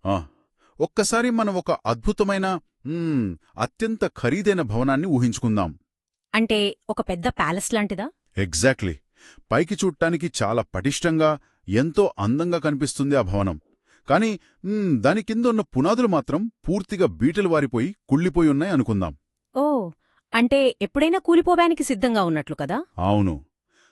ఆ, ఒక్కసారి మనం ఒక అద్భుతమైన అత్యంత ఖరీదైన భవనాన్ని ఊహించుకుందాం. అంటే ఒక పెద్ద ప్యాలెస్ లాంటిదా? ఎగ్జాక్ట్లీ. పైకి చూడ్డానికి చాలా పటిష్టంగా, ఎంతో అందంగా కనిపిస్తుంది ఆ భవనం. కాని దాని కింద ఉన్న పునాదులు మాత్రం పూర్తిగా బీటలు వారిపోయి కుళ్ళిపోయి ఉన్నాయి అనుకుందాం. ఓ, అంటే ఎప్పుడైనా కూలిపోవడానికి సిద్ధంగా ఉన్నట్లు కదా? అవును.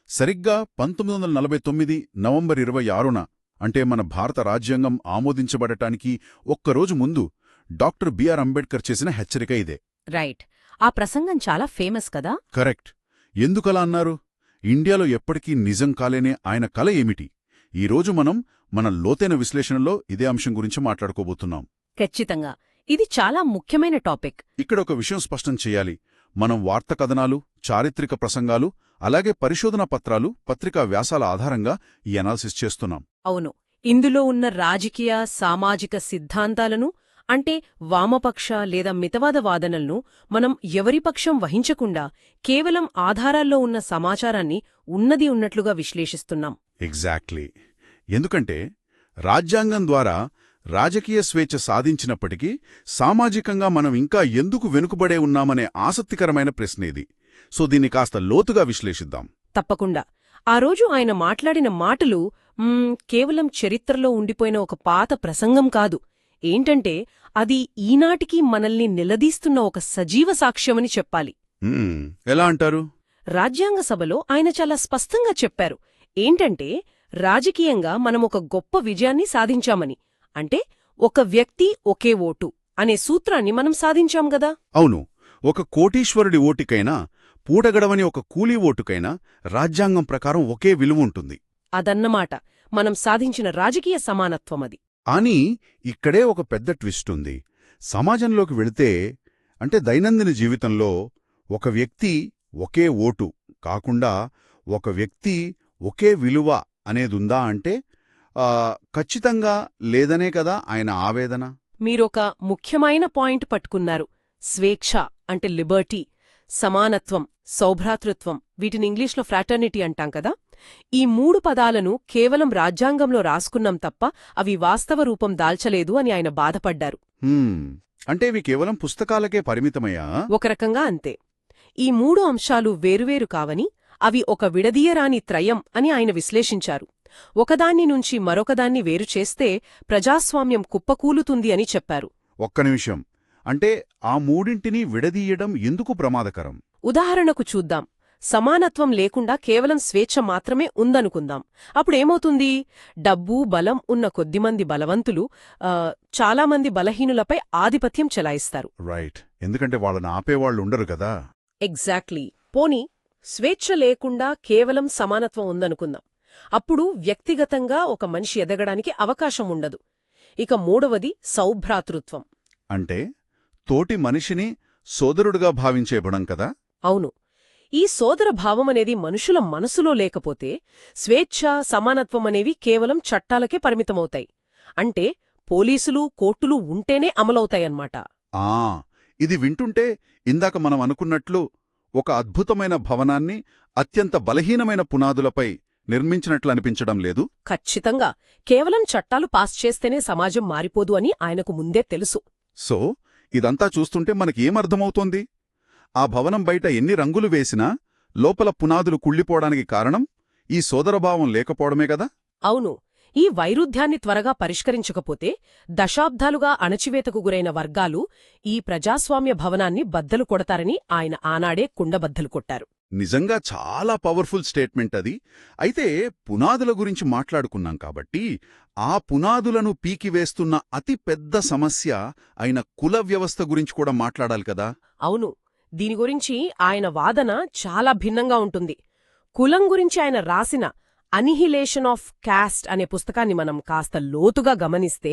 సరిగ్గా 1949 నవంబర్ 26న, అంటే మన భారత రాజ్యాంగం ఆమోదించబడటానికి ఒక్కరోజు ముందు డాక్టర్ బిఆర్ అంబేడ్కర్ చేసిన హెచ్చరిక ఇదే. రైట్. ఆ ప్రసంగం చాలా ఫేమస్ కదా? కరెక్ట్. ఎందుకలా అన్నారు? ఇండియాలో ఎప్పటికీ నిజం కాలేనే ఆయన కల ఏమిటి? ఈరోజు మనం మన లోతైన విశ్లేషణలో ఇదే అంశం గురించి మాట్లాడుకోబోతున్నాం. ఖచ్చితంగా. ఇది చాలా ముఖ్యమైన టాపిక్. ఇక్కడ ఒక విషయం స్పష్టం చేయాలి. మనం వార్త కథనాలు, చారిత్రక ప్రసంగాలు, అలాగే పరిశోధనా పత్రాలు, పత్రికా వ్యాసాల ఆధారంగా ఈ అనాలిసిస్ చేస్తున్నాం. అవును. ఇందులో ఉన్న రాజకీయ, సామాజిక సిద్ధాంతాలను, అంటే వామపక్ష లేదా మితవాద వాదనలను మనం ఎవరి పక్షం వహించకుండా కేవలం ఆధారాల్లో ఉన్న సమాచారాన్ని ఉన్నది ఉన్నట్లుగా విశ్లేషిస్తున్నాం. ఎగ్జాక్ట్లీ. ఎందుకంటే రాజ్యాంగం ద్వారా రాజకీయ స్వేచ్ఛ సాధించినప్పటికీ సామాజికంగా మనం ఇంకా ఎందుకు వెనుకబడే ఉన్నామనే ఆసక్తికరమైన ప్రశ్న ఇది. సో దీన్ని కాస్త లోతుగా విశ్లేషిద్దాం. తప్పకుండా. ఆ రోజు ఆయన మాట్లాడిన మాటలు కేవలం చరిత్రలో ఉండిపోయిన ఒక పాత ప్రసంగం కాదు. ఏంటంటే అది ఈనాటికి మనల్ని నిలదీస్తున్న ఒక సజీవ సాక్ష్యమని చెప్పాలి. ఎలా అంటారు? రాజ్యాంగ సభలో ఆయన చాలా స్పష్టంగా చెప్పారు. ఏంటంటే రాజకీయంగా మనం ఒక గొప్ప విజయాన్ని సాధించామని. అంటే ఒక వ్యక్తి ఒకే ఓటు అనే సూత్రాన్ని మనం సాధించాం గదా. అవును. ఒక కోటీశ్వరుడి ఓటుకైనా, పూటగడవని ఒక కూలీ ఓటుకైనా రాజ్యాంగం ప్రకారం ఒకే విలువ ఉంటుంది. అదన్నమాట మనం సాధించిన రాజకీయ సమానత్వమది. కానీ ఇక్కడే ఒక పెద్ద ట్విస్ట్ ఉంది. సమాజంలోకి వెళితే, అంటే దైనందిన జీవితంలో ఒక వ్యక్తి ఒకే ఓటు కాకుండా ఒక వ్యక్తి ఒకే విలువ అనేదుందా అంటే ఖచ్చితంగా లేదనే కదా ఆయన ఆవేదన. మీరొక ముఖ్యమైన పాయింట్ పట్టుకున్నారు. స్వేచ్ఛ అంటే లిబర్టీ, సమానత్వం, సౌభ్రాతృత్వం, వీటిని ఇంగ్లీష్లో ఫ్రాటర్నిటీ అంటాం కదా. ఈ మూడు పదాలను కేవలం రాజ్యాంగంలో రాసుకున్నాం తప్ప అవి వాస్తవ రూపం దాల్చలేదు అని ఆయన బాధపడ్డారు. అంటే ఇవి కేవలం పుస్తకాలకే పరిమితమయ్యా? ఒక రకంగా అంతే. ఈ మూడు అంశాలు వేరువేరు కావని, అవి ఒక విడదీయరాని త్రయం అని ఆయన విశ్లేషించారు. ఒకదాన్ని నుంచి మరొకదాన్ని వేరు చేస్తే ప్రజాస్వామ్యం కుప్పకూలుతుంది అని చెప్పారు. ఒక్క నిమిషం. అంటే ఆ మూడింటినీ విడదీయడం ఎందుకు ప్రమాదకరం? ఉదాహరణకు చూద్దాం. సమానత్వం లేకుండా కేవలం స్వేచ్ఛ మాత్రమే ఉందనుకుందాం. అప్పుడేమవుతుంది? డబ్బు, బలం ఉన్న కొద్దిమంది బలవంతులు చాలామంది బలహీనులపై ఆధిపత్యం చెలాయిస్తారు. రైట్. ఎందుకంటే వాళ్ళని ఆపేవాళ్లుండరు కదా. ఎగ్జాక్ట్లీ. పోనీ స్వేచ్ఛ లేకుండా కేవలం సమానత్వం ఉందనుకుందాం. అప్పుడు వ్యక్తిగతంగా ఒక మనిషి ఎదగడానికి అవకాశం ఉండదు. ఇక మూడవది సౌభ్రాతృత్వం. అంటే తోటి మనిషిని సోదరుడుగా భావించే గుణం కదా. అవును. ఈ సోదర భావమనేది మనుషుల మనసులో లేకపోతే స్వేచ్ఛ, సమానత్వమనేవి కేవలం చట్టాలకే పరిమితమవుతాయి. అంటే పోలీసులు, కోర్టులు ఉంటేనే అమలవుతాయన్నమాట. ఇది వింటుంటే ఇందాక మనం అనుకున్నట్లు ఒక అద్భుతమైన భవనాన్ని అత్యంత బలహీనమైన పునాదులపై నిర్మించినట్లు అనిపించడం లేదు. ఖచ్చితంగా. కేవలం చట్టాలు పాస్ చేస్తేనే సమాజం మారిపోదు అని ఆయనకు ముందే తెలుసు. సో ఇదంతా చూస్తుంటే మనకేమర్థమవుతోంది? ఆ భవనం బయట ఎన్ని రంగులు వేసినా లోపల పునాదులు కుళ్ళిపోవడానికి కారణం ఈ సోదరభావం లేకపోవడమే కదా. అవును. ఈ వైరుధ్యాన్ని త్వరగా పరిష్కరించకపోతే దశాబ్దాలుగా అణచివేతకు గురైన వర్గాలు ఈ ప్రజాస్వామ్య భవనాన్ని బద్దలు కొడతారని ఆయన ఆనాడే కుండబద్దలు కొట్టారు. నిజంగా చాలా పవర్ఫుల్ స్టేట్మెంట్ అది. అయితే పునాదుల గురించి మాట్లాడుకున్నాం కాబట్టి ఆ పునాదులను పీకివేస్తున్న అతి పెద్ద సమస్య అయిన కుల వ్యవస్థ గురించి కూడా మాట్లాడాలి కదా. అవును. దీని గురించి ఆయన వాదన చాలా భిన్నంగా ఉంటుంది. కులం గురించి ఆయన రాసిన అనిహిలేషన్ ఆఫ్ కాస్ట్ అనే పుస్తకాన్ని మనం కాస్త లోతుగా గమనిస్తే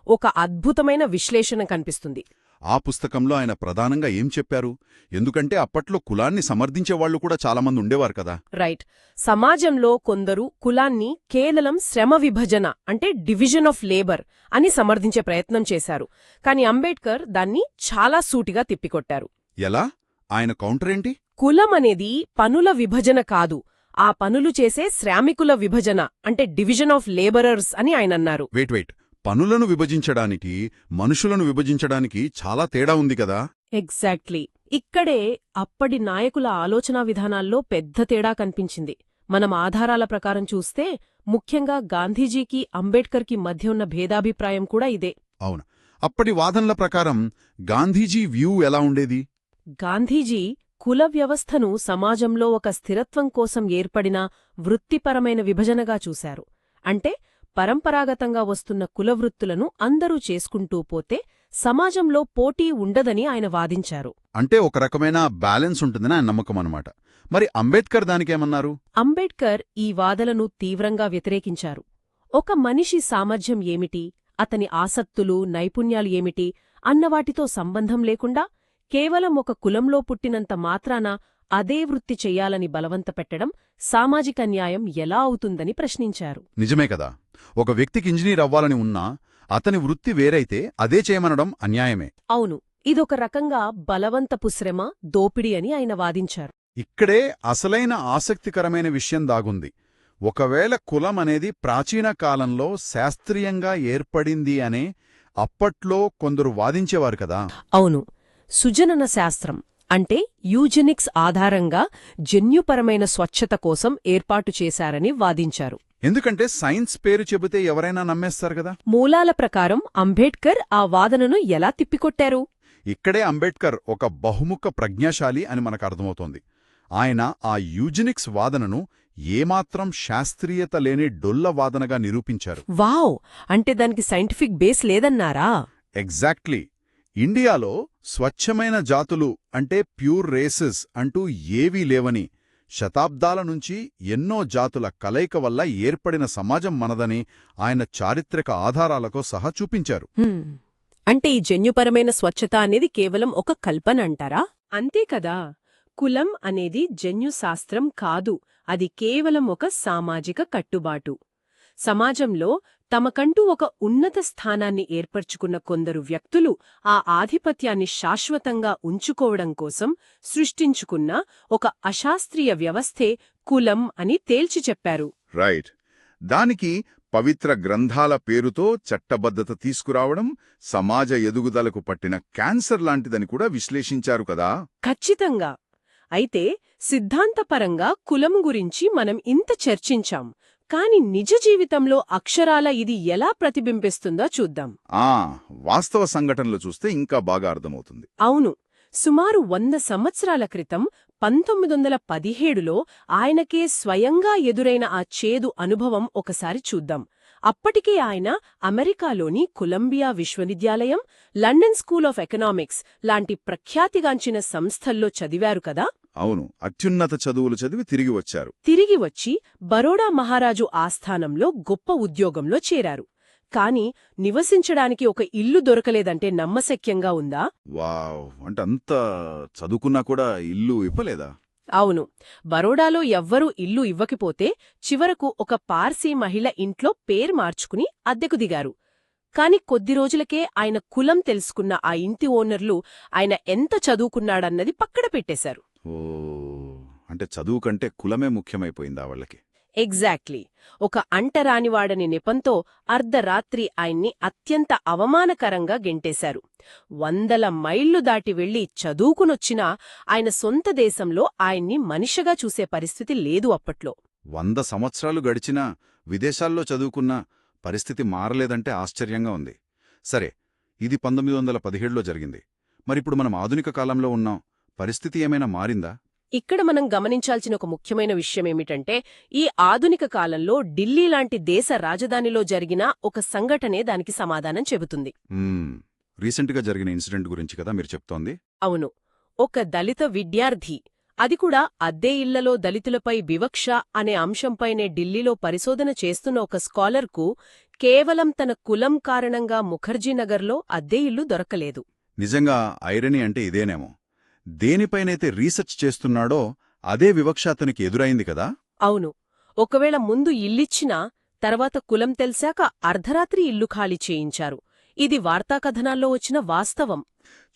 ఒక అద్భుతమైన విశ్లేషణ కనిపిస్తుంది. ఆ పుస్తకంలో ఆయన ప్రధానంగా ఏం చెప్పారు? ఎందుకంటే అప్పట్లో కులాన్ని సమర్థించేవాళ్లు కూడా చాలామంది ఉండేవారు కదా. రైట్. సమాజంలో కొందరు కులాన్ని కేవలం శ్రమ విభజన అంటే డివిజన్ ఆఫ్ లేబర్ అని సమర్థించే ప్రయత్నం చేశారు. కాని అంబేడ్కర్ దాన్ని చాలా సూటిగా తిప్పికొట్టారు. ఎలా? ఆయన కౌంటర్ ఏంటి? కులం అనేది పనుల విభజన కాదు, ఆ పనులు చేసే శ్రామికుల విభజన అంటే డివిజన్ ఆఫ్ లేబరర్స్ అని ఆయన అన్నారు. వెయిట్. పనులను విభజించడానికి మనుషులను విభజించడానికి చాలా తేడా ఉంది కదా. ఎగ్జాక్ట్లీ. ఇక్కడే అప్పటి నాయకుల ఆలోచనా విధానాల్లో పెద్ద తేడా కనిపించింది. మనం ఆధారాల ప్రకారం చూస్తే ముఖ్యంగా గాంధీజీకి అంబేడ్కర్కి మధ్య ఉన్న భేదాభిప్రాయం కూడా ఇదే. అవును. అప్పటి వాదనల ప్రకారం గాంధీజీ వ్యూ ఎలా ఉండేది? గాంధీజీ కుల వ్యవస్థను సమాజంలో ఒక స్థిరత్వం కోసం ఏర్పడిన వృత్తిపరమైన విభజనగా చూశారు. అంటే పరంపరాగతంగా వస్తున్న కులవృత్తులను అందరూ చేసుకుంటూ పోతే సమాజంలో పోటీ ఉండదని ఆయన వాదించారు. అంటే ఒక రకమైన బ్యాలెన్స్ ఉంటుందని ఆయన నమ్మకం అన్నమాట. మరి అంబేద్కర్ దానికేమన్నారు? అంబేడ్కర్ ఈ వాదనను తీవ్రంగా వ్యతిరేకించారు. ఒక మనిషి సామర్థ్యం ఏమిటి, అతని ఆసక్తులు, నైపుణ్యాలు ఏమిటి అన్నవాటితో సంబంధం లేకుండా కేవలం ఒక కులంలో పుట్టినంత మాత్రాన అదే వృత్తి చెయ్యాలని బలవంతపెట్టడం సామాజిక న్యాయం ఎలా అవుతుందని ప్రశ్నించారు. నిజమే కదా. ఒక వ్యక్తికి ఇంజనీర్ అవ్వాలని ఉన్నా అతని వృత్తి వేరైతే అదే చేయమనడం అన్యాయమే. అవును, ఇదొక రకంగా బలవంతపు శ్రమ, దోపిడీ అని ఆయన వాదించారు. ఇక్కడే అసలైన ఆసక్తికరమైన విషయం దాగుంది. ఒకవేళ కులం అనేది ప్రాచీన కాలంలో శాస్త్రీయంగా ఏర్పడింది అనే అప్పట్లో కొందరు వాదించేవారు కదా. అవును, సుజనన శాస్త్రం అంటే యూజెనిక్స్ ఆధారంగా జన్యుపరమైన స్వచ్ఛత కోసం ఏర్పాటు చేశారని వాదించారు. ఎందుకంటే సైన్స్ పేరు చెబితే ఎవరైనా నమ్మేస్తారు కదా. మూలాల ప్రకారం అంబేడ్కర్ ఆ వాదనను ఎలా తిప్పికొట్టారు? ఇక్కడే అంబేడ్కర్ ఒక బహుముఖ ప్రజ్ఞాశాలి అని మనకు అర్థమవుతోంది. ఆయన ఆ యూజెనిక్స్ వాదనను ఏమాత్రం శాస్త్రీయత లేని డొల్ల వాదనగా నిరూపించారు. వావ్! అంటే దానికి సైంటిఫిక్ బేస్ లేదన్నారా? ఎగ్జాక్ట్లీ. ఇండియాలో స్వచ్ఛమైన జాతులు అంటే ప్యూర్ రేసెస్ అంటూ ఏవీ లేవని, శతాబ్దాల నుంచి ఎన్నో జాతుల కలయిక వల్ల ఏర్పడిన సమాజం మనదని ఆయన చారిత్రక ఆధారాలతో సహా చూపించారు. అంటే ఈ జన్యుపరమైన స్వచ్ఛత అనేది కేవలం ఒక కల్పన అంటారా? అంతేకదా. కులం అనేది జన్యుశాస్త్రం కాదు, అది కేవలం ఒక సామాజిక కట్టుబాటు. సమాజంలో తమకంటూ ఒక ఉన్నత స్థానాన్ని ఏర్పరచుకున్న కొందరు వ్యక్తులు ఆ ఆధిపత్యాన్ని శాశ్వతంగా ఉంచుకోవడం కోసం సృష్టించుకున్న ఒక అశాస్త్రీయ వ్యవస్థే కులం అని తేల్చి చెప్పారు. రైట్. దానికి పవిత్ర గ్రంథాల పేరుతో చట్టబద్ధత తీసుకురావడం సమాజ ఎదుగుదలకు పట్టిన క్యాన్సర్ లాంటిదని కూడా విశ్లేషించారు కదా. ఖచ్చితంగా. అయితే సిద్ధాంతపరంగా కులం గురించి మనం ఇంత చర్చించాం, కాని నిజ జీవితంలో అక్షరాల ఇది ఎలా ప్రతిబింబిస్తుందో చూద్దాం. వాస్తవ సంఘటనలు చూస్తే ఇంకా బాగా అర్థమవుతుంది. అవును, సుమారు 100 సంవత్సరాల క్రితం 1917లో ఆయనకే స్వయంగా ఎదురైన ఆ చేదు అనుభవం ఒకసారి చూద్దాం. అప్పటికే ఆయన అమెరికాలోని కొలంబియా విశ్వవిద్యాలయం, లండన్ స్కూల్ ఆఫ్ ఎకనామిక్స్ లాంటి ప్రఖ్యాతిగాంచిన సంస్థల్లో చదివారు కదా. అవును, అత్యున్నత చదువులు చదివి తిరిగి వచ్చారు. తిరిగి వచ్చి బరోడా మహారాజు ఆస్థానంలో గొప్ప ఉద్యోగంలో చేరారు. కాని నివసించడానికి ఒక ఇల్లు దొరకలేదంటే నమ్మశక్యంగా ఉందా? వావ్! అంటే అంత చదువుకున్నా కూడా ఇల్లు ఇవ్వలేదా? అవును, బరోడాలో ఎవ్వరూ ఇల్లు ఇవ్వకపోతే చివరకు ఒక పార్సీ మహిళ ఇంట్లో పేరు మార్చుకుని అద్దెకు దిగారు. కాని కొద్ది రోజులకే ఆయన కులం తెలుసుకున్న ఆ ఇంటి ఓనర్లు ఆయన ఎంత చదువుకున్నాడన్నది పక్కన పెట్టేశారు. ఓ, అంటే చదువు కంటే కులమే ముఖ్యమైపోయిందా వాళ్ళకి? ఎగ్జాక్ట్లీ. ఒక అంటరానివాడని నెపంతో అర్ధరాత్రి ఆయన్ని అత్యంత అవమానకరంగా గెంటేశారు. 100 మైళ్లు దాటి వెళ్లి చదువుకునొచ్చినా ఆయన సొంత దేశంలో ఆయన్ని మనిషిగా చూసే పరిస్థితి లేదు అప్పట్లో. 100 సంవత్సరాలు గడిచినా విదేశాల్లో చదువుకున్న పరిస్థితి మారలేదంటే ఆశ్చర్యంగా ఉంది. సరే, ఇది 1917లో జరిగింది. మరిప్పుడు మనం ఆధునిక కాలంలో ఉన్నాం. పరిస్థితి ఏమైనా మారిందా? ఇక్కడ మనం గమనించాల్సిన ఒక ముఖ్యమైన విషయమేమిటంటే, ఈ ఆధునిక కాలంలో ఢిల్లీ లాంటి దేశ రాజధానిలో జరిగిన ఒక సంఘటనే దానికి సమాధానం చెబుతుంది. రీసెంట్గా జరిగిన ఇన్సిడెంట్ గురించి కదా మీరు చెప్తోంది? అవును, ఒక దళిత విద్యార్థి, అది కూడా అద్దె ఇళ్లలో దళితులపై వివక్ష అనే అంశంపైనే ఢిల్లీలో పరిశోధన చేస్తున్న ఒక స్కాలర్కు కేవలం తన కులం కారణంగా ముఖర్జీనగర్లో అద్దె ఇల్లు దొరకలేదు. నిజంగా ఐరనీ అంటే ఇదేనేమో. దేనిపైనైతే రీసెర్చ్ చేస్తున్నాడో అదే వివక్ష అతనికి ఎదురైంది కదా. అవును, ఒకవేళ ముందు ఇల్లిచ్చినా తర్వాత కులం తెలిసాక అర్ధరాత్రి ఇల్లు ఖాళీ చేయించారు. ఇది వార్తాకథనాల్లో వచ్చిన వాస్తవం.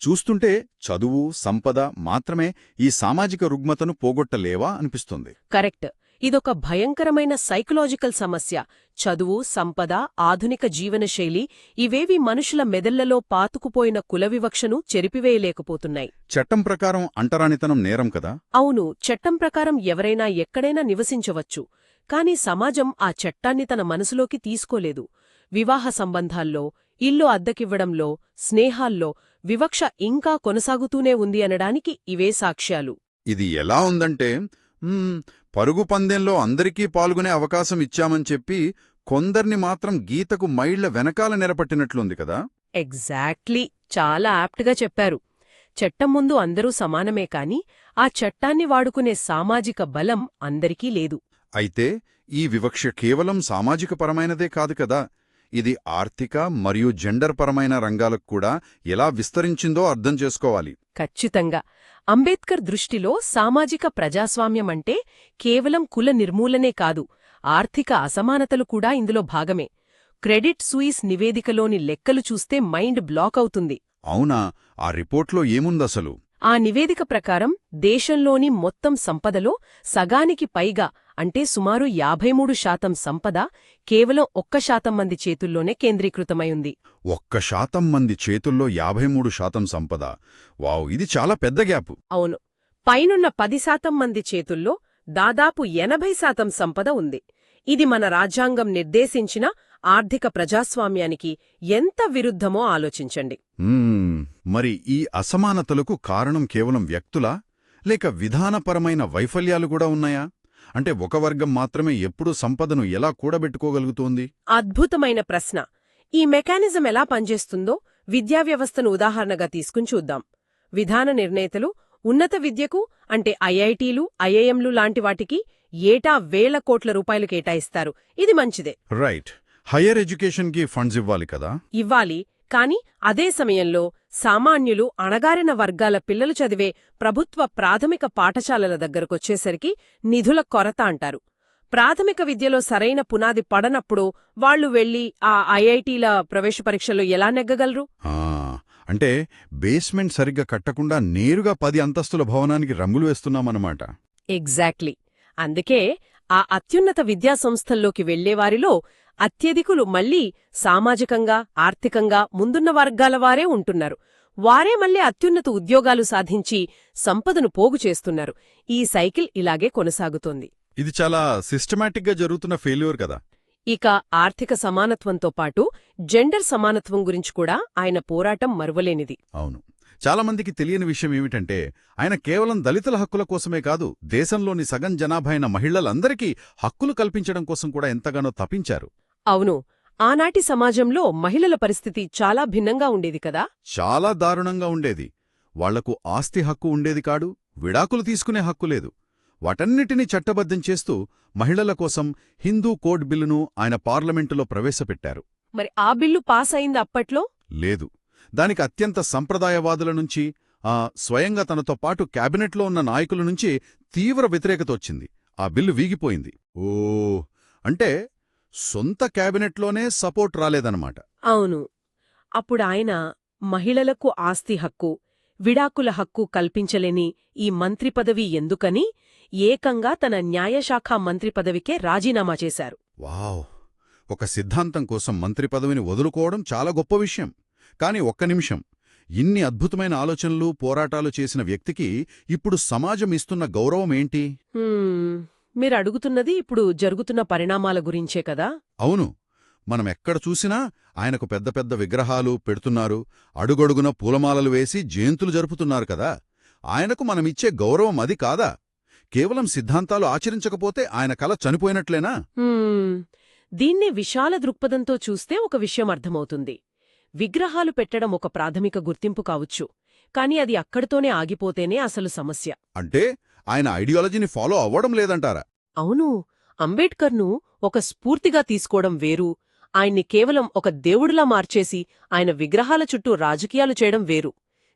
చూస్తుంటే చదువు, సంపద మాత్రమే ఈ సామాజిక రుగ్మతను పోగొట్టలేవా అనిపిస్తుంది. కరెక్ట్. ఇదొక భయంకరమైన సైకలాజికల్ సమస్య. చదువు, సంపద, ఆధునిక జీవనశైలి ఇవేవి మనుషుల మెదళ్లలో పాతుకుపోయిన కులవివక్షను చెరిపివేయలేకపోతున్నాయి. చట్టం ప్రకారం అంటరానితనం నేరం కదా? అవును, చట్టం ప్రకారం ఎవరైనా ఎక్కడైనా నివసించవచ్చు. కాని సమాజం ఆ చట్టాన్ని తన మనసులోకి తీసుకోలేదు. వివాహ సంబంధాల్లో, ఇల్లు అద్దెకివ్వడంలో, స్నేహాల్లో వివక్ష ఇంకా కొనసాగుతూనే ఉంది అనడానికి ఇవే సాక్ష్యాలు. ఇది ఎలా ఉందంటే పరుగు పందెంలో అందరికీ పాల్గొనే అవకాశం ఇచ్చామని చెప్పి కొందర్ని మాత్రం గీతకు మైళ్ల వెనకాల నిలబట్టినట్లుంది కదా? ఎగ్జాక్ట్లీ, చాలా యాప్ట్గా చెప్పారు. చట్టం ముందు అందరూ సమానమే కాని ఆ చట్టాన్ని వాడుకునే సామాజిక బలం అందరికీ లేదు. అయితే ఈ వివక్ష కేవలం సామాజిక పరమైనదే కాదు కదా, ఇది ఆర్థిక మరియు జెండర్ పరమైన రంగాలకు కూడా ఎలా విస్తరించిందో అర్థం చేసుకోవాలి. ఖచ్చితంగా. అంబేద్కర్ దృష్టిలో సామాజిక ప్రజాస్వామ్యమంటే కేవలం కుల నిర్మూలనే కాదు, ఆర్థిక అసమానతలు కూడా ఇందులో భాగమే. క్రెడిట్ సుయిస్ నివేదికలోని లెక్కలు చూస్తే మైండ్ బ్లాక్ అవుతుంది. అవునా? ఆ రిపోర్ట్లో ఏముందసలు? ఆ నివేదిక ప్రకారం దేశంలోని మొత్తం సంపదలో సగానికి పైగా అంటే సుమారు 53% సంపద కేవలం 1% మంది చేతుల్లోనే కేంద్రీకృతమైంది. 1% మంది చేతుల్లో 53% సంపద. వావ్, ఇది చాలా పెద్ద గ్యాపు. అవును. పైనున్న 10% మంది చేతుల్లో దాదాపు 80% సంపద ఉంది. ఇది మన రాజ్యాంగం నిర్దేశించిన ఆర్థిక ప్రజాస్వామ్యానికి ఎంత విరుద్ధమో ఆలోచించండి. మరి ఈ అసమానతలకు కారణం కేవలం వ్యక్తులా, లేక విధానపరమైన వైఫల్యాలు కూడా ఉన్నాయా? అంటే ఒక వర్గం మాత్రమే ఎప్పుడూ సంపదను ఎలా కూడబెట్టుకోగలుగుతోంది? అద్భుతమైన ప్రశ్న. ఈ మెకానిజం ఎలా పనిచేస్తుందో విద్యా వ్యవస్థను ఉదాహరణగా తీసుకుని చూద్దాం. విధాన నిర్ణేతలు ఉన్నత విద్యకు అంటే ఐఐటీలు, ఐఐఎంలు లాంటి వాటికి ఏటా వేల కోట్ల రూపాయలు కేటాయిస్తారు. ఇది మంచిదే. రైట్. హయ్యర్ ఎడ్యుకేషన్కి ఫండ్స్ ఇవ్వాలి కదా? ఇవ్వాలి. కాని అదే సమయంలో సామాన్యులు, అణగారిన వర్గాల పిల్లలు చదివే ప్రభుత్వ ప్రాథమిక పాఠశాలల దగ్గరకొచ్చేసరికి నిధుల కొరత అంటారు. ప్రాథమిక విద్యలో సరైన పునాది పడనప్పుడు వాళ్లు వెళ్లి ఆ ఐఐటీల ప్రవేశ పరీక్షల్లో ఎలా నెగ్గగలరు? అంటే బేస్మెంట్ సరిగ్గా కట్టకుండా నేరుగా 10 అంతస్తుల భవనానికి రంగులు వేస్తున్నామన్నమాట. ఎగ్జాక్ట్లీ. అందుకే ఆ అత్యున్నత విద్యాసంస్థల్లోకి వెళ్లేవారిలో అత్యధికులు మళ్లీ సామాజికంగా, ఆర్థికంగా ముందున్న వర్గాలవారే ఉంటున్నారు. వారే మళ్లీ అత్యున్నత ఉద్యోగాలు సాధించి సంపదను పోగు చేస్తున్నారు. ఈ సైకిల్ ఇలాగే కొనసాగుతోంది. ఇది చాలా సిస్టమాటిక్గా జరుగుతున్న ఫెయిల్యూర్ కదా? ఇక ఆర్థిక సమానత్వంతో పాటు జెండర్ సమానత్వం గురించి కూడా ఆయన పోరాటం మరువలేనిది. అవును. చాలామందికి తెలియని విషయం ఏమిటంటే ఆయన కేవలం దళితుల హక్కుల కోసమే కాదు, దేశంలోని సగం జనాభా అయిన మహిళలందరికీ హక్కులు కల్పించడం కోసం కూడా ఎంతగానో తపించారు. అవును. ఆనాటి సమాజంలో మహిళల పరిస్థితి చాలా భిన్నంగా ఉండేది కదా? చాలా దారుణంగా ఉండేది. వాళ్లకు ఆస్తి హక్కు ఉండేది కాడు, విడాకులు తీసుకునే హక్కు లేదు. వాటన్నిటినీ చట్టబద్ధం చేస్తూ మహిళల కోసం హిందూ కోడ్ బిల్లును ఆయన పార్లమెంటులో ప్రవేశపెట్టారు. మరి ఆ బిల్లు పాస్ అయింది అప్పట్లో? లేదు. దానికి అత్యంత సంప్రదాయవాదుల నుంచి, స్వయంగా తనతో పాటు క్యాబినెట్లో ఉన్న నాయకుల నుంచి తీవ్ర వ్యతిరేకత వచ్చింది. ఆ బిల్లు వీగిపోయింది. అంటే సొంత క్యాబినెట్లోనే సపోర్ట్ రాలేదన్నమాట. అవును. అప్పుడాయన మహిళలకు ఆస్తి హక్కు, విడాకుల హక్కు కల్పించలేని ఈ మంత్రి పదవి ఎందుకని ఏకంగా తన న్యాయశాఖ మంత్రి పదవికే రాజీనామా చేశారు. వావ్! ఒక సిద్ధాంతం కోసం మంత్రి పదవిని వదులుకోవడం చాలా గొప్ప విషయం. కాని ఒక్క నిమిషం, ఇన్ని అద్భుతమైన ఆలోచనలు, పోరాటాలు చేసిన వ్యక్తికి ఇప్పుడు సమాజం ఇస్తున్న గౌరవమేంటి? మీరడుగుతున్నది ఇప్పుడు జరుగుతున్న పరిణామాల గురించే కదా? అవును. మనమెక్కడ చూసినా ఆయనకు పెద్ద పెద్ద విగ్రహాలు పెడుతున్నారు, అడుగడుగున పూలమాలలు వేసి జయంతులు జరుపుతున్నారు కదా. ఆయనకు మనమిచ్చే గౌరవం అది కాదా? కేవలం సిద్ధాంతాలు ఆచరించకపోతే ఆయన కల చనిపోయినట్లేనా? దీన్ని విశాల దృక్పథంతో చూస్తే ఒక విషయం అర్థమవుతుంది. విగ్రహాలు పెట్టడం ఒక ప్రాథమిక గుర్తింపు కావచ్చు, కాని అది అక్కడితోనే ఆగిపోతేనే అసలు సమస్య. అంటే ఆయన ఐడియాలజీని ఫాలో అవ్వడం లేదంటారా? అవును. అంబేడ్కర్ను ఒక స్ఫూర్తిగా తీసుకోవడం వేరు, ఆయన్ని కేవలం ఒక దేవుడిలా మార్చేసి ఆయన విగ్రహాల చుట్టూ రాజకీయాలు చేయడం వేరు.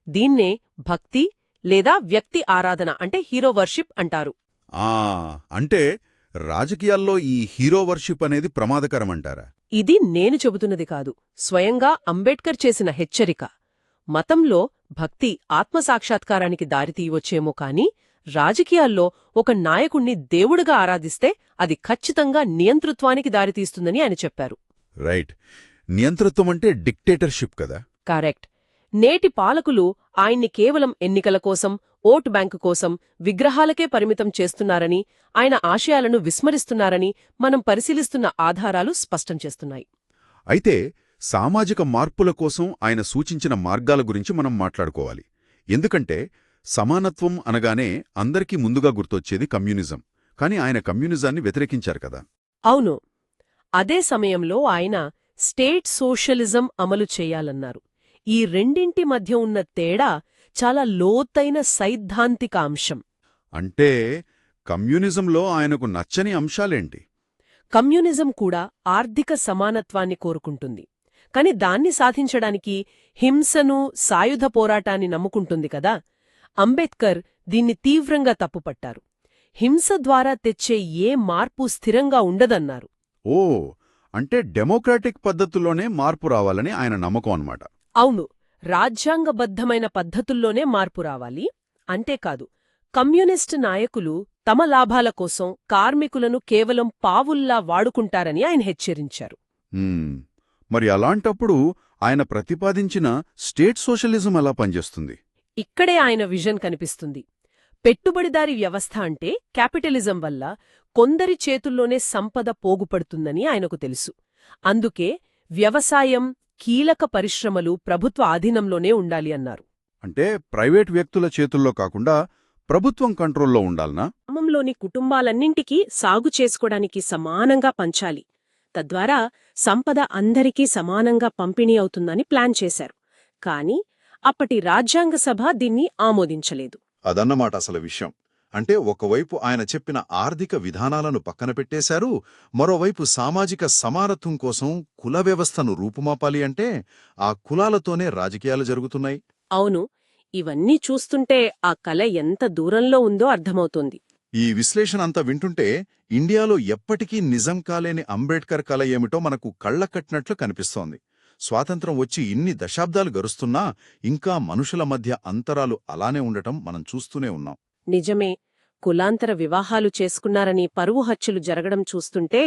దీన్నే భక్తి లేదా వ్యక్తి ఆరాధన అంటే హీరో వర్షిప్ అంటారు. అంటే రాజకీయాల్లో ఈ హీరో వర్షిప్ అనేది ప్రమాదకరమంటారా? ఇది నేను చెబుతున్నది కాదు, స్వయంగా అంబేడ్కర్ చేసిన హెచ్చరిక. మతంలో భక్తి ఆత్మసాక్షాత్కారానికి దారితీయవచ్చేమో కాని రాజకీయాల్లో ఒక నాయకుణ్ణి దేవుడిగా ఆరాధిస్తే అది ఖచ్చితంగా నియంతృత్వానికి దారితీస్తుందని ఆయన చెప్పారు. రైట్. నియంతృత్వం అంటే డిక్టేటర్షిప్ కదా. కరెక్ట్. నేటి పాలకులు ఆయన్ని కేవలం ఎన్నికల కోసం, ఓటు బ్యాంకు కోసం, విగ్రహాలకే పరిమితం చేస్తున్నారని, ఆయన ఆశయాలను విస్మరిస్తున్నారని మనం పరిశీలిస్తున్న ఆధారాలు స్పష్టం చేస్తున్నాయి. అయితే సామాజిక మార్పుల కోసం ఆయన సూచించిన మార్గాల గురించి మనం మాట్లాడుకోవాలి. ఎందుకంటే సమానత్వం అనగానే అందరికీ ముందుగా గుర్తొచ్చేది కమ్యూనిజం. కాని ఆయన కమ్యూనిజాన్ని వ్యతిరేకించారు కదా. అవును. అదే సమయంలో ఆయన స్టేట్ సోషలిజం అమలు చేయాలన్నారు. ఈ రెండింటి మధ్య ఉన్న తేడా చాలా లోతైన సైద్ధాంతిక అంశం. అంటే కమ్యూనిజంలో ఆయనకు నచ్చని అంశాలేంటి? కమ్యూనిజం కూడా ఆర్థిక సమానత్వాన్ని కోరుకుంటుంది. కాని దాన్ని సాధించడానికి హింసను, సాయుధ పోరాటాన్ని నమ్ముకుంటుంది కదా. అంబేద్కర్ దీన్ని తీవ్రంగా తప్పుపట్టారు. హింస ద్వారా తెచ్చే ఏ మార్పు స్థిరంగా ఉండదన్నారు. ఓ, అంటే డెమోక్రాటిక్ పద్ధతుల్లోనే మార్పు రావాలని ఆయన నమ్మకం అన్నమాట. అవును, రాజ్యాంగబద్ధమైన పద్ధతుల్లోనే మార్పు రావాలి. అంతేకాదు, కమ్యూనిస్టు నాయకులు తమ లాభాల కోసం కార్మికులను కేవలం పావుల్లా వాడుకుంటారని ఆయన హెచ్చరించారు. హ్మ్. మరి అలాంటప్పుడు ఆయన ప్రతిపాదించిన స్టేట్ సోషలిజం ఎలా పనిచేస్తుంది? ఇక్కడే ఆయన విజన్ కనిపిస్తుంది. పెట్టుబడిదారీ వ్యవస్థ అంటే క్యాపిటలిజం వల్ల కొందరి చేతుల్లోనే సంపద పోగుపడుతుందని ఆయనకు తెలుసు. అందుకే వ్యవసాయం, కీలక పరిశ్రమలు ప్రభుత్వ ఆధీనంలోనే ఉండాలి అన్నారు. అంటే ప్రైవేట్ వ్యక్తుల చేతుల్లో కాకుండా ప్రభుత్వం కంట్రోల్లో ఉండాలనా? గ్రామంలోని కుటుంబాలన్నింటికీ సాగు చేసుకోడానికి సమానంగా పంచాలి. తద్వారా సంపద అందరికీ సమానంగా పంపిణీ అవుతుందని ప్లాన్ చేశారు. కాని అప్పటి రాజ్యాంగ సభ దీన్ని ఆమోదించలేదు. అదన్నమాట అసలు విషయం. అంటే ఒకవైపు ఆయన చెప్పిన ఆర్థిక విధానాలను పక్కన పెట్టేశారు, మరోవైపు సామాజిక సమానత్వం కోసం కుల వ్యవస్థను రూపుమాపాలి అంటే ఆ కులాలతోనే రాజకీయాలు జరుగుతున్నాయి. అవును, ఇవన్నీ చూస్తుంటే ఆ కల ఎంత దూరంలో ఉందో అర్థమవుతోంది. ఈ విశ్లేషణ అంతా వింటుంటే ఇండియాలో ఎప్పటికీ నిజం కాలేని అంబేడ్కర్ కల ఏమిటో మనకు కళ్లకట్టినట్లు కనిపిస్తోంది. స్వాతంత్రం వచ్చి ఇన్ని దశాబ్దాలు గరుస్తున్నా ఇంకా మనుషుల మధ్య అంతరాలు అలానే ఉండటం మనం చూస్తూనే ఉన్నాం. నిజమే. కులాంతర వివాహాలు చేసుకున్నారని పరువు హత్యలు జరగడం చూస్తుంటే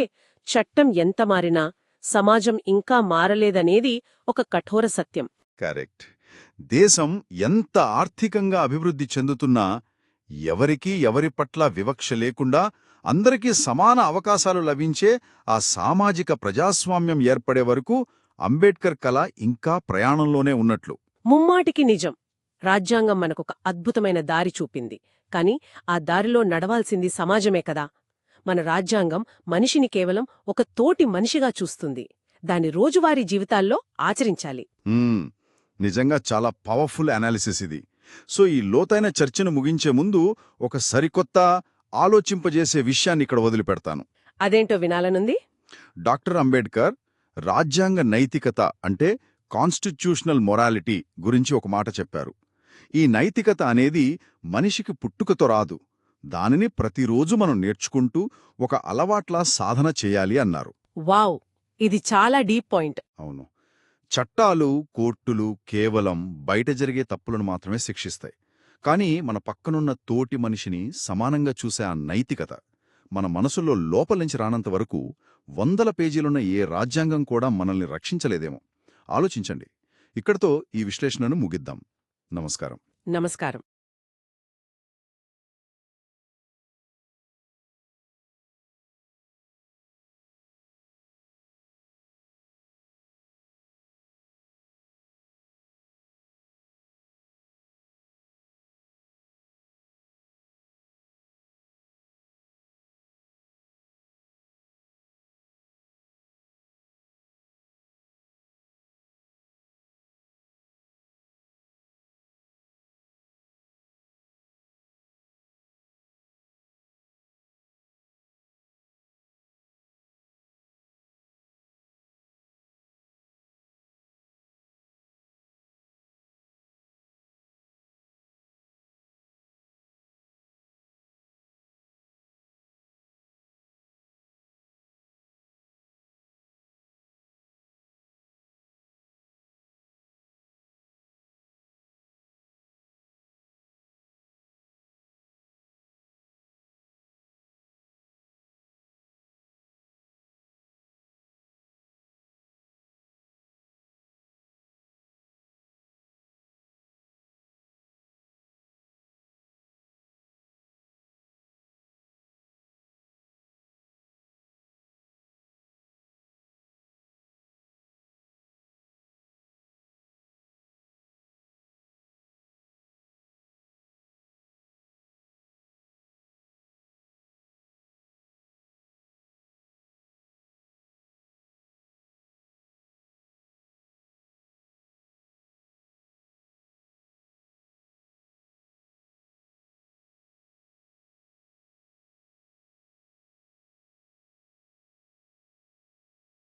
చట్టం ఎంత మారినా సమాజం ఇంకా మారలేదనేది ఒక కఠోర సత్యం. కరెక్ట్. దేశం ఎంత ఆర్థికంగా అభివృద్ధి చెందుతున్నా ఎవరికీ ఎవరి పట్ల వివక్ష లేకుండా అందరికీ సమాన అవకాశాలు లభించే ఆ సామాజిక ప్రజాస్వామ్యం ఏర్పడే వరకు అంబేడ్కర్ కల ఇంకా ప్రయాణంలోనే ఉన్నట్లు. ముమ్మాటికి నిజం. రాజ్యాంగం మనకొక అద్భుతమైన దారి చూపింది. కాని ఆ దారిలో నడవాల్సింది సమాజమే కదా. మన రాజ్యాంగం మనిషిని కేవలం ఒక తోటి మనిషిగా చూస్తుంది. దాని రోజువారీ జీవితాల్లో ఆచరించాలి. నిజంగా చాలా పవర్ఫుల్ అనాలిసిస్ ఇది. సో ఈ లోతైన చర్చను ముగించే ముందు ఒక సరికొత్త ఆలోచింపజేసే విషయాన్ని ఇక్కడ వదిలిపెడతాను. అదేంటో వినాలనుంది. డాక్టర్ అంబేడ్కర్ రాజ్యాంగ నైతికత అంటే కాన్స్టిట్యూషనల్ మొరాలిటీ గురించి ఒక మాట చెప్పారు. ఈ నైతికత అనేది మనిషికి పుట్టుకతో రాదు, దానిని ప్రతిరోజు మనం నేర్చుకుంటూ ఒక అలవాట్లా సాధన చేయాలి అన్నారు. వావ్, ఇది చాలా డీప్ పాయింట్. అవును, చట్టాలు, కోర్టులు కేవలం బయట జరిగే తప్పులను మాత్రమే శిక్షిస్తాయి. కానీ మన పక్కనున్న తోటి మనిషిని సమానంగా చూసే ఆ నైతికత మన మనసులో లోపలించి రానంత వరకు 100 పేజీలున్న ఏ రాజ్యాంగం కూడా మనల్ని రక్షించలేదేమో. ఆలోచించండి. ఇక్కడితో ఈ విశ్లేషణను ముగిద్దాం. నమస్కారం. నమస్కారం.